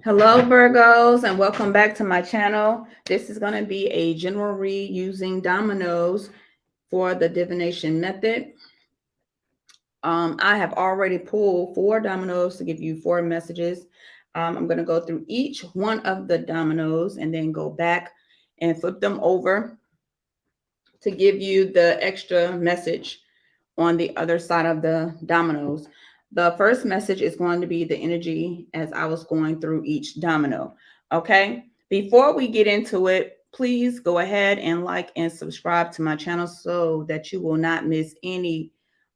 Hello, Virgos, and welcome back to my channel. This is going to be a general read using dominoes for the divination method. I have already pulled 4 dominoes to give you 4 messages. I'm going to go through each one of the dominoes and then go back and flip them over to give you the extra message on the other side of the dominoes. The first message is going to be the energy as I was going through each domino. Okay. Before we get into it, please go ahead and like and subscribe to my channel so that you will not miss any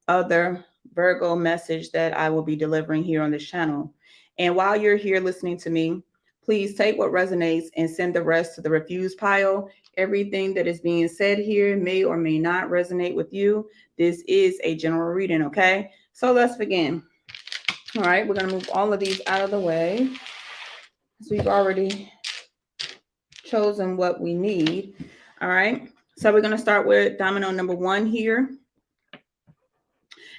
other Virgo message that I will be delivering here on this channel. And while you're here listening to me, please take what resonates and send the rest to the refuse pile. Everything that is being said here may or may not resonate with you. This is a general reading, okay? So let's begin. All right, we're going to move all of these out of the way. So we've already chosen what we need. All right, so we're going to start with domino number 1 here.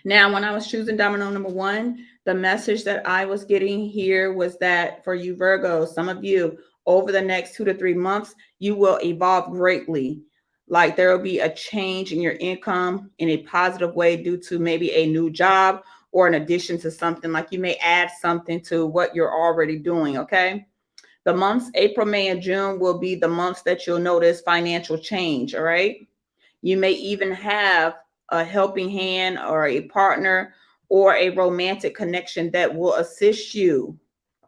Now, when I was choosing domino number 1, the message that I was getting here was that for you Virgos, some of you over the next 2 to 3 months, you will evolve greatly. Like there will be a change in your income in a positive way due to maybe a new job or in addition to something, like you may add something to what you're already doing. Okay. The months April, May, and June will be the months that you'll notice financial change. All right. You may even have a helping hand or a partner or a romantic connection that will assist you.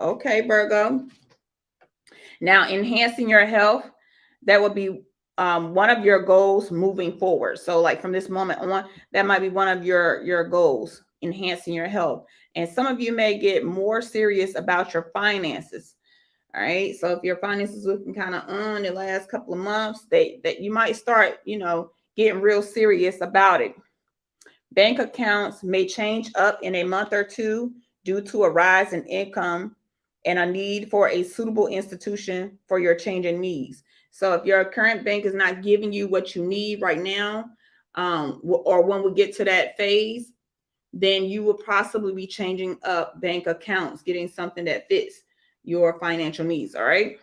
Okay, Virgo. Now, enhancing your health, that would be one of your goals moving forward. So, like from this moment on, that might be one of your goals, enhancing your health. And some of you may get more serious about your finances. All right. So if your finances looking kind of on the last couple of months, that you might start, getting real serious about it. Bank accounts may change up in a month or two due to a rise in income and a need for a suitable institution for your changing needs. So if your current bank is not giving you what you need right now, or when we get to that phase, then you will possibly be changing up bank accounts, getting something that fits your financial needs. All right.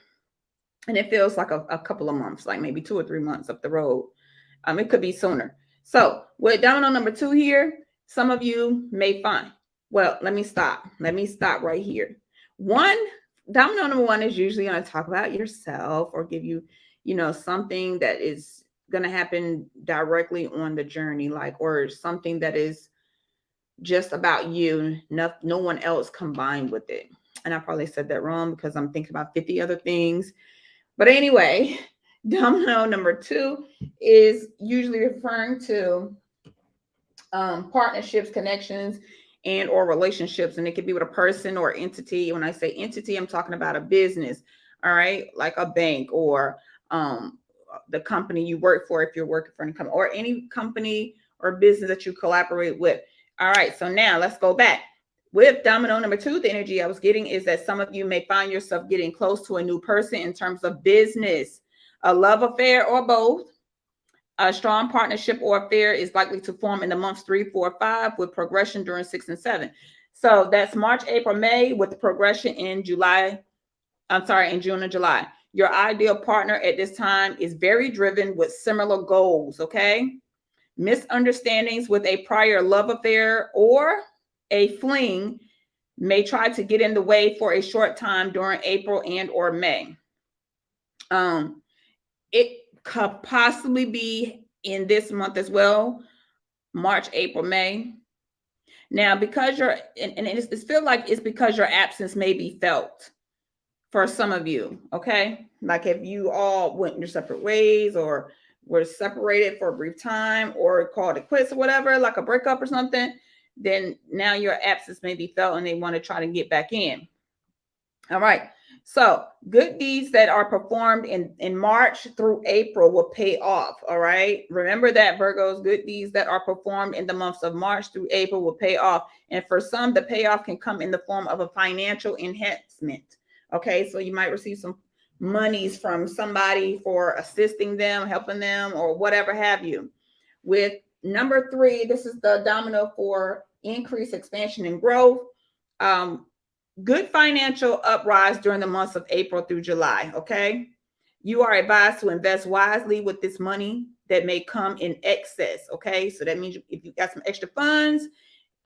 And it feels like a couple of months, like maybe 2 or 3 months up the road. It could be sooner. So with domino number 2 here, some of you may find, well, let me stop. Let me stop right here. One, domino number 1 is usually going to talk about yourself or give you, something that is going to happen directly on the journey, like, or something that is just about you, no one else combined with it. And I probably said that wrong because I'm thinking about 50 other things. But anyway, domino number 2 is usually referring to partnerships, connections, and or relationships. And it could be with a person or entity. When I say entity, I'm talking about a business, all right, like a bank or the company you work for if you're working for any company or any company or business that you collaborate with. All right, so now let's go back. With domino number 2, the energy I was getting is that some of you may find yourself getting close to a new person in terms of business, a love affair, or both. A strong partnership or affair is likely to form in the months 3, 4, 5 with progression during 6 and 7. So that's March, April, May with the progression in July. I'm sorry, in June and July. Your ideal partner at this time is very driven with similar goals, okay? Misunderstandings with a prior love affair or a fling may try to get in the way for a short time during April and or May. It could possibly be in this month as well, March, April, May. Now, because it's feel like it's because your absence may be felt for some of you, okay? Like if you all went your separate ways or were separated for a brief time or called it quits or whatever, like a breakup or something, then now your absence may be felt and they want to try to get back in. All right. So good deeds that are performed in March through April will pay off. All right. Remember that, Virgos, good deeds that are performed in the months of March through April will pay off. And for some, the payoff can come in the form of a financial enhancement. Okay. So you might receive some monies from somebody for assisting them, helping them, or whatever have you. With number 3, this is the domino for increase, expansion, and growth. Good financial uprise during the months of April through July. Okay. You are advised to invest wisely with this money that may come in excess. Okay. So that means if you got some extra funds,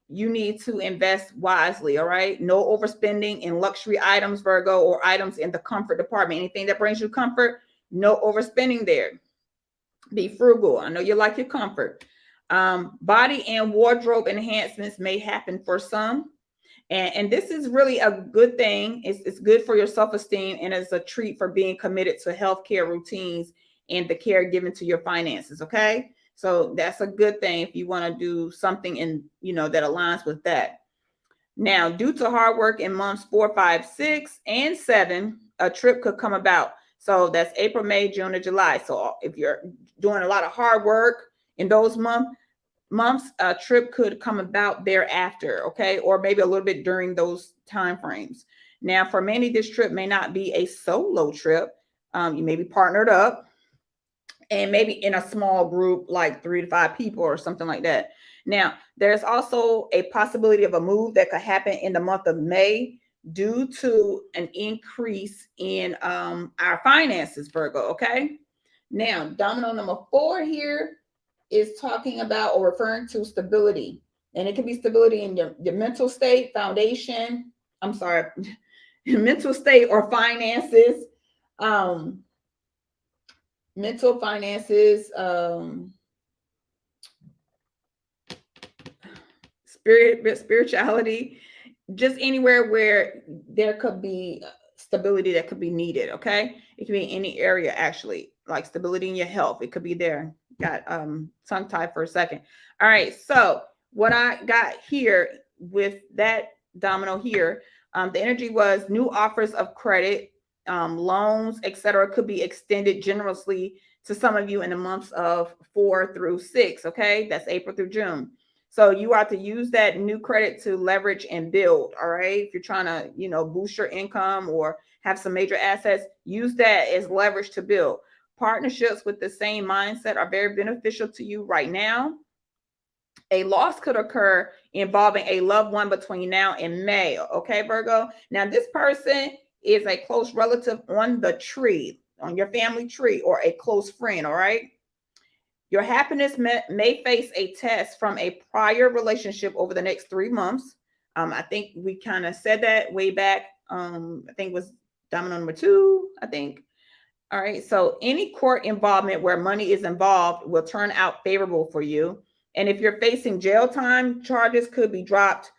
you need to invest wisely. All right. No overspending in luxury items, Virgo, or items in the comfort department. Anything that brings you comfort, no overspending there. Be frugal. I know you like your comfort. Body and wardrobe enhancements may happen for some. And this is really a good thing. It's good for your self-esteem, and it's a treat for being committed to healthcare routines and the care given to your finances. Okay. So that's a good thing if you want to do something that aligns with that. Now, due to hard work in months 4, 5, 6, and 7, a trip could come about. So that's April, May, June, and July. So if you're doing a lot of hard work in those months, a trip could come about thereafter, okay, or maybe a little bit during those time frames. Now, for many, this trip may not be a solo trip. You may be partnered up, and maybe in a small group, like 3 to 5 people or something like that. Now, there's also a possibility of a move that could happen in the month of May due to an increase in our finances, Virgo. Okay. Now, domino number 4 here is talking about or referring to stability. And it can be stability in your mental state, foundation. I'm sorry, mental state or finances. Mental finances, spirituality, just anywhere where there could be stability that could be needed. Okay. It could be in any area, actually, like stability in your health. It could be there. Got tongue tied for a second. All right. So what I got here with that domino here, the energy was new offers of credit, loans, etc., could be extended generously to some of you in the months of 4 through 6. Okay. That's April through June. So you are to use that new credit to leverage and build. All right. If you're trying to, boost your income or have some major assets, use that as leverage to build. Partnerships with the same mindset are very beneficial to you right now. A loss could occur involving a loved one between now and May. Okay, Virgo. Now, this person is a close relative on the tree, on your family tree, or a close friend. All right. Your happiness may face a test from a prior relationship over the next 3 months. I think we kind of said that way back. I think it was domino number 2, I think. All right. So any court involvement where money is involved will turn out favorable for you. And if you're facing jail time, charges could be dropped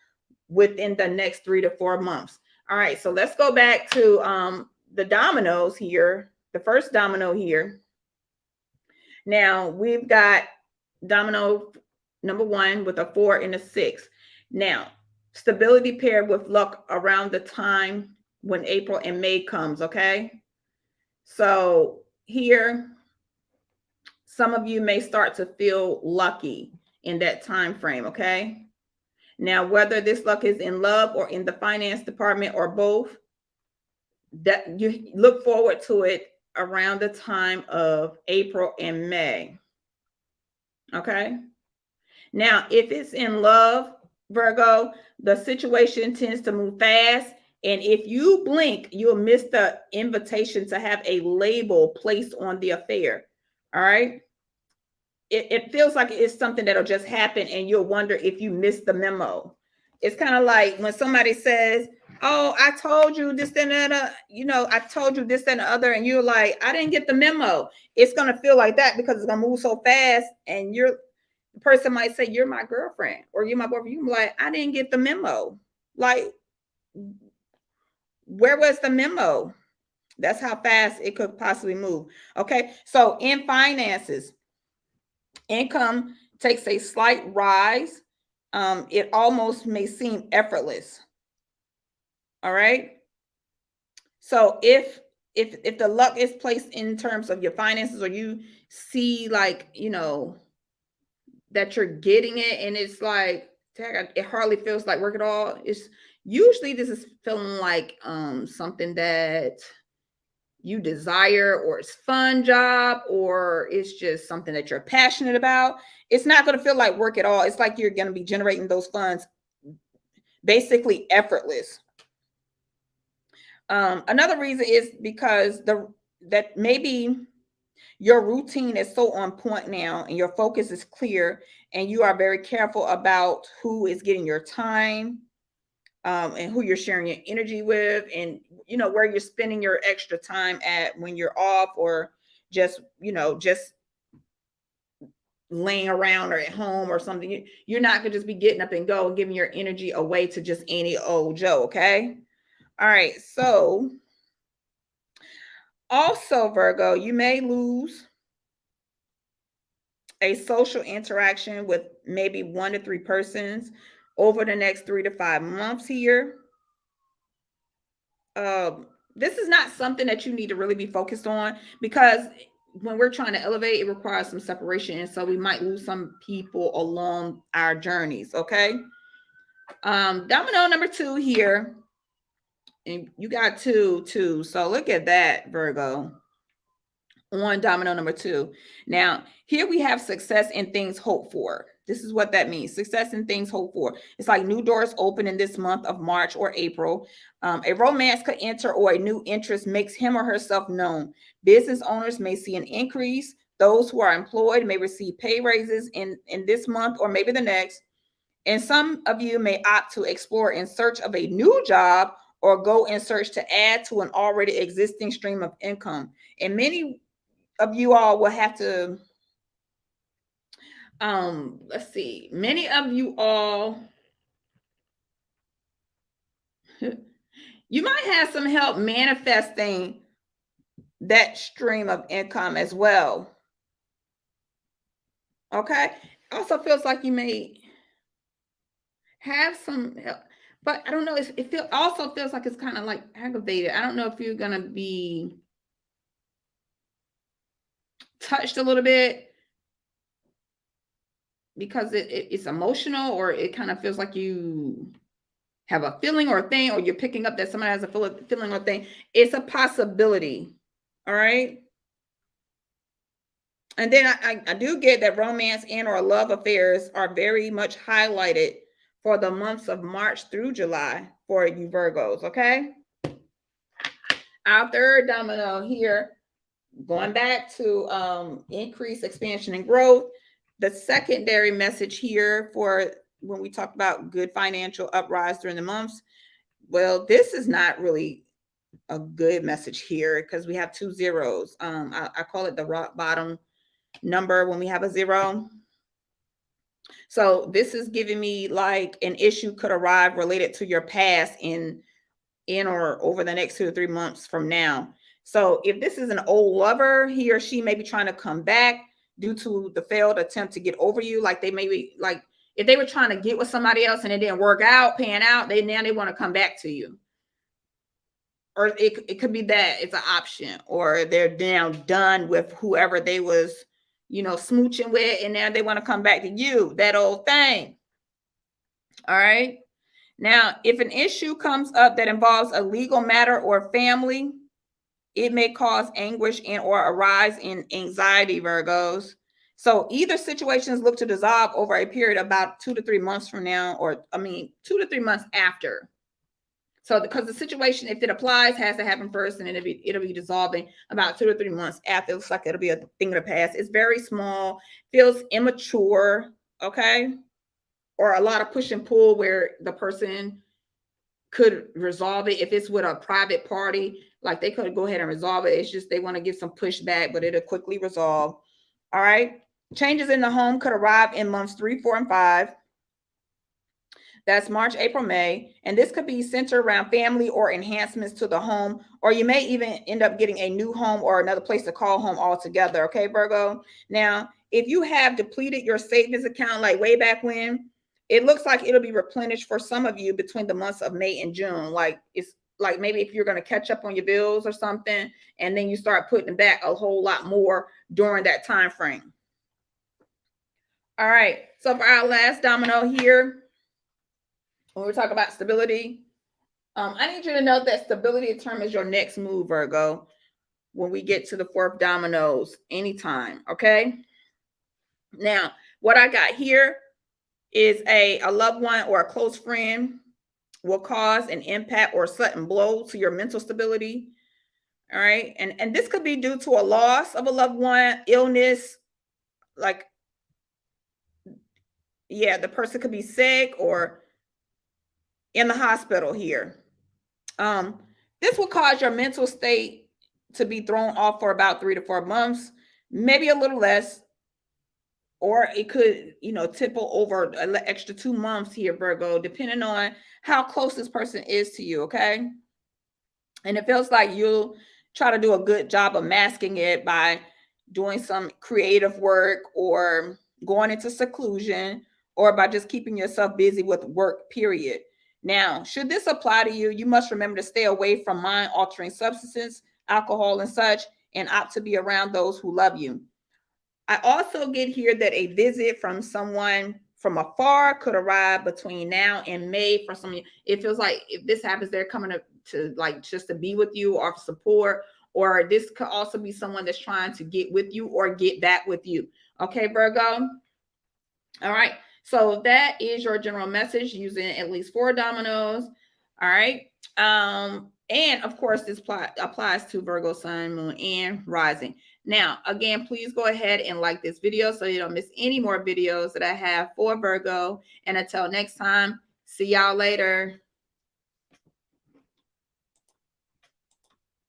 within the next 3 to 4 months. All right. So let's go back to the dominoes here. The first domino here. Now we've got domino number 1 with a 4 and a 6. Now, stability paired with luck around the time when April and May comes. Okay. So here, some of you may start to feel lucky in that time frame. Okay. Now, whether this luck is in love or in the finance department or both, that you look forward to it around the time of April and May. Okay. Now, if it's in love, Virgo, the situation tends to move fast. And if you blink, you'll miss the invitation to have a label placed on the affair. All right. It feels like it's something that'll just happen and you'll wonder if you missed the memo. It's kind of like when somebody says, oh, I told you this, and that, I told you this and the other, and you're like, I didn't get the memo. It's going to feel like that because it's going to move so fast. And the person might say, you're my girlfriend or you're my boyfriend. You're like, I didn't get the memo. Like, where was the memo? That's how fast it could possibly move. Okay. So in finances, income takes a slight rise. It almost may seem effortless. All right. So if the luck is placed in terms of your finances, or you see like, that you're getting it and it's like, it hardly feels like work at all. It's usually this is feeling like something that you desire, or it's fun job, or it's just something that you're passionate about. It's not going to feel like work at all. It's like you're going to be generating those funds basically effortless. Another reason is because that maybe your routine is so on point now and your focus is clear and you are very careful about who is getting your time, and who you're sharing your energy with, and where you're spending your extra time at when you're off, or just just laying around or at home or something. You're not gonna just be getting up and go and giving your energy away to just any old Joe. Okay. All right. So also, Virgo, you may lose a social interaction with maybe 1 to 3 persons over the next 3 to 5 months here. This is not something that you need to really be focused on, because when we're trying to elevate, it requires some separation. And so we might lose some people along our journeys. Okay. Domino number 2 here. And you got two. So look at that, Virgo, on domino number 2. Now, here we have success in things hoped for. This is what that means. Success in things hoped for. It's like new doors open in this month of March or April. A romance could enter, or a new interest makes him or herself known. Business owners may see an increase. Those who are employed may receive pay raises in this month or maybe the next. And some of you may opt to explore in search of a new job, or go in search to add to an already existing stream of income. And many of you all will have to, let's see, many of you all, you might have some help manifesting that stream of income as well. Okay. Also feels like you may have some help, but I don't know. Also feels like it's kind of like aggravated. I don't know if you're gonna be touched a little bit, because it's emotional, or it kind of feels like you have a feeling or a thing, or you're picking up that somebody has a feeling or thing. It's a possibility. All right. And then I do get that romance and or love affairs are very much highlighted for the months of March through July for you Virgos. Okay. Our third domino here, going back to increase, expansion, and growth. The secondary message here for when we talk about good financial uprise during the months, well, this is not really a good message here, because we have 2 zeros. I call it the rock bottom number when we have a 0. So this is giving me like an issue could arrive related to your past in or over the next 2 to 3 months from now. So if this is an old lover, he or she may be trying to come back due to the failed attempt to get over you. Like they may be like, if they were trying to get with somebody else and it didn't work out, pan out, now they want to come back to you. Or it could be that it's an option, or they're now done with whoever they was, smooching with, and now they want to come back to you, that old thing. All right. Now, if an issue comes up that involves a legal matter or family, it may cause anguish and or arise in anxiety, Virgos. So either situations look to dissolve over a period about 2 to 3 months from now, or 2 to 3 months after. So because the situation, if it applies, has to happen first, and then it'll be dissolving about 2 to 3 months after. It looks like it'll be a thing of the past. It's very small, feels immature, okay? Or a lot of push and pull where the person could resolve it. If it's with a private party, like they could go ahead and resolve it. It's just they want to give some pushback, but it'll quickly resolve. All right. Changes in the home could arrive in months 3, 4, and 5. That's March, April, May. And this could be centered around family or enhancements to the home, or you may even end up getting a new home or another place to call home altogether. Okay, Virgo. Now, if you have depleted your savings account like way back when, it looks like it'll be replenished for some of you between the months of May and June. Like it's like maybe if you're going to catch up on your bills or something, and then you start putting back a whole lot more during that time frame. All right. So for our last domino here, when we talk about stability, I need you to know that stability determines your next move, Virgo, when we get to the 4th dominoes anytime. Okay. Now, what I got here is a loved one or a close friend will cause an impact or sudden blow to your mental stability. All right. And this could be due to a loss of a loved one, illness, like, yeah, the person could be sick or in the hospital here. Um, this will cause your mental state to be thrown off for about 3 to 4 months, maybe a little less, or it could, tipple over an extra 2 months here, Virgo, depending on how close this person is to you. Okay. And it feels like you'll try to do a good job of masking it by doing some creative work or going into seclusion or by just keeping yourself busy with work, period. Now, should this apply to you, you must remember to stay away from mind altering substances, alcohol, and such, and opt to be around those who love you. I also get here that a visit from someone from afar could arrive between now and May for some. It feels like if this happens, they're coming to like just to be with you or support, or this could also be someone that's trying to get with you or get back with you. Okay, Virgo. All right. So that is your general message using at least 4 dominoes. All right. And of course, this applies to Virgo, Sun, Moon, and Rising. Now, again, please go ahead and like this video so you don't miss any more videos that I have for Virgo. And until next time, see y'all later.